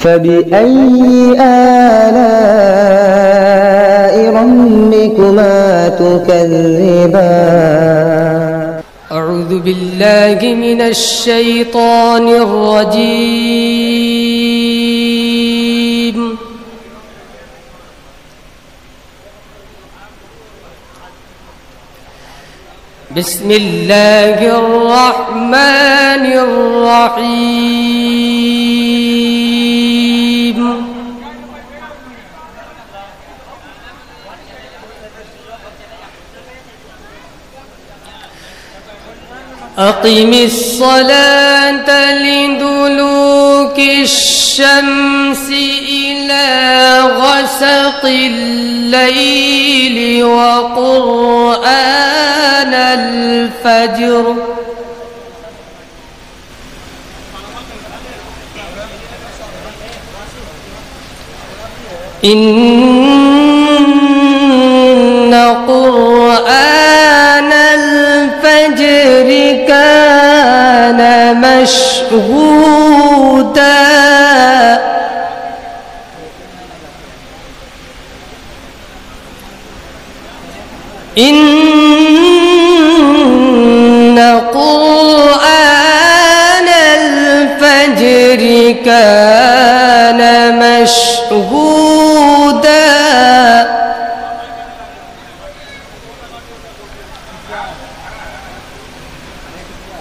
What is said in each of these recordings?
فبأي آلاء ربكما تكذبان أعوذ بالله من الشيطان الرجيم بسم الله الرحمن الرحيم أقم الصلاة لدلوك الشمس إلى غسق الليل وقرآن الفجر إن قرآن الفجر كان مشهودا إن قرآن الفجر كان مشهودا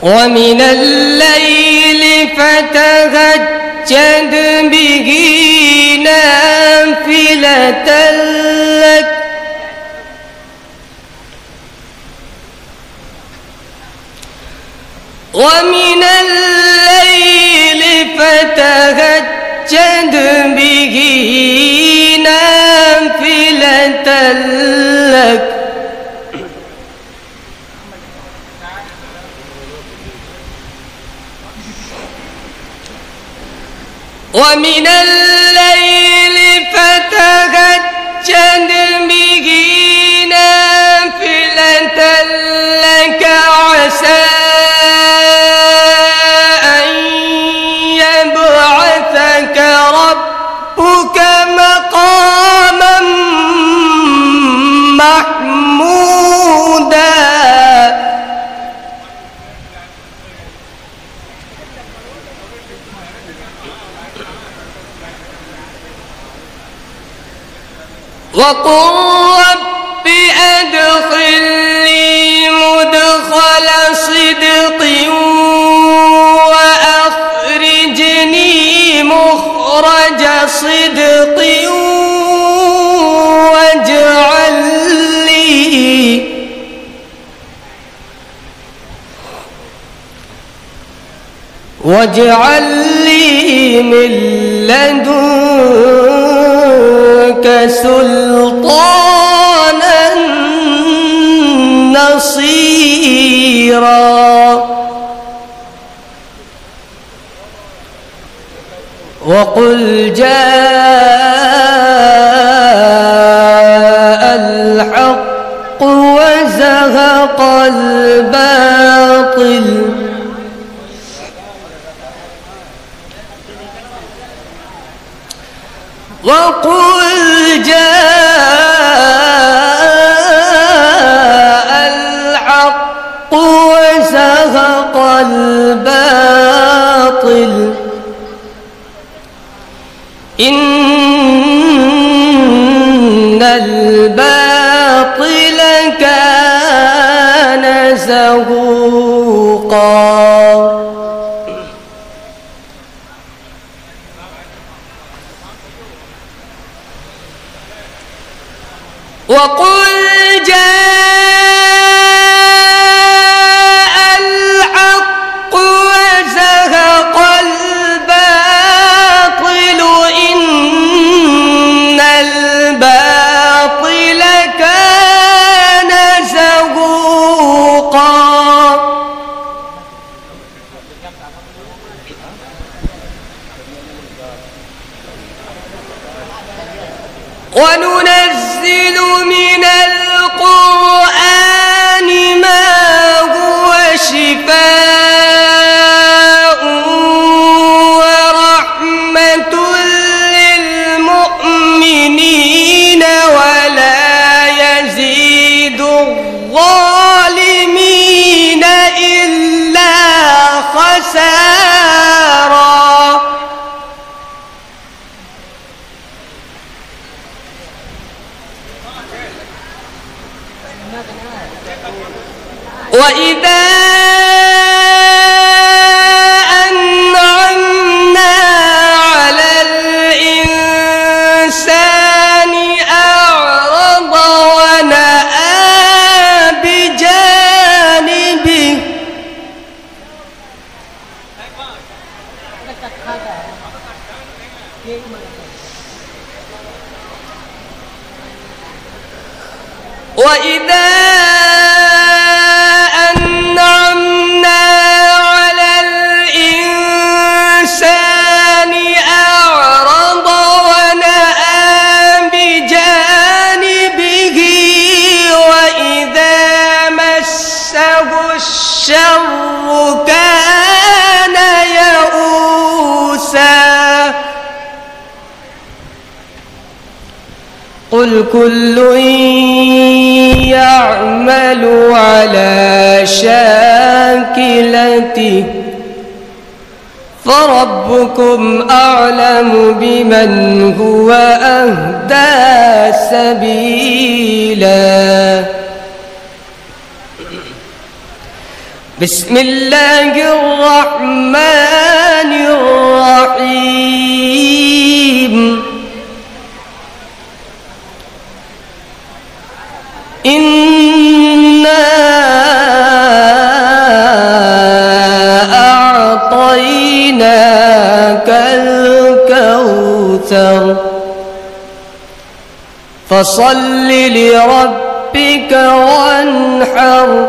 ومن الليل فتهجد به نافلة لك ومن الليل فتهجد به نافلة لك ومن الليل فتهجد به نافلة لك عسى أن يبعثك ربك مقاما محمودا وقل رب أدخلني مدخل صدق وأخرجني مخرج صدق واجعل لي من لدنك سلطانا نصيرا وقل جاء الحق وزهق الباطل وقل جاء الحق وزهق الباطل إن الباطل كان زهوقا وقل جاء الحق وزهق الباطل إن الباطل كان زهوقا وننزل من القرآن ما هو شفاء ورحمة وإذا أنعمنا على الإنسان أعرض ونأى بجانبه وإذا أنعمنا على الإنسان أعرض ونأى بجانبه وإذا مسه الشر كان يئوسا قل كل يعمل على شاكلته فربكم أعلم بمن هو أهدى سبيلا بسم الله الرحمن الرحيم إنا أعطيناك الكوثر فصل لربك وانحر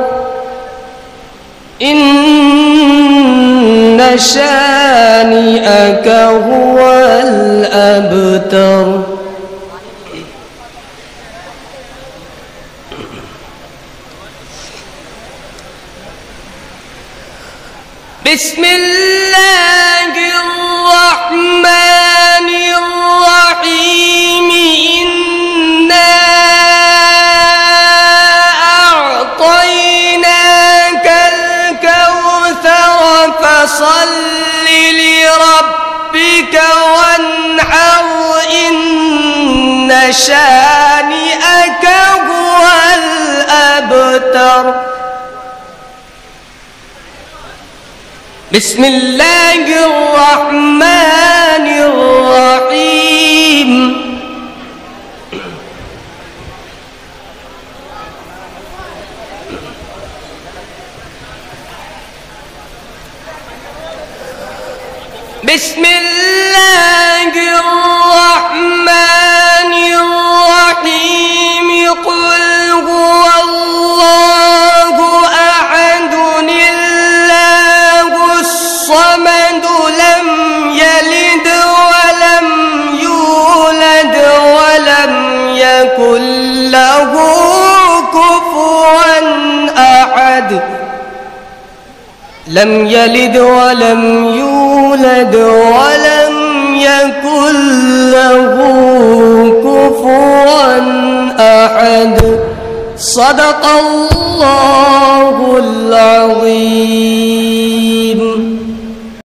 إن شانئك هو الأبتر بسم الله الرحمن الرحيم إنا أعطيناك الكوثر فصل لربك وانحر إن شانئك هو الأبتر بسم الله الرحمن الرحيم بسم الله الرحمن الرحيم قل هو الله أحد الصمد لم يلد ولم يولد ولم يكن له كفوا أحد لم يلد ولم يولد ولم يكن له كفوا أحد صدق الله العظيم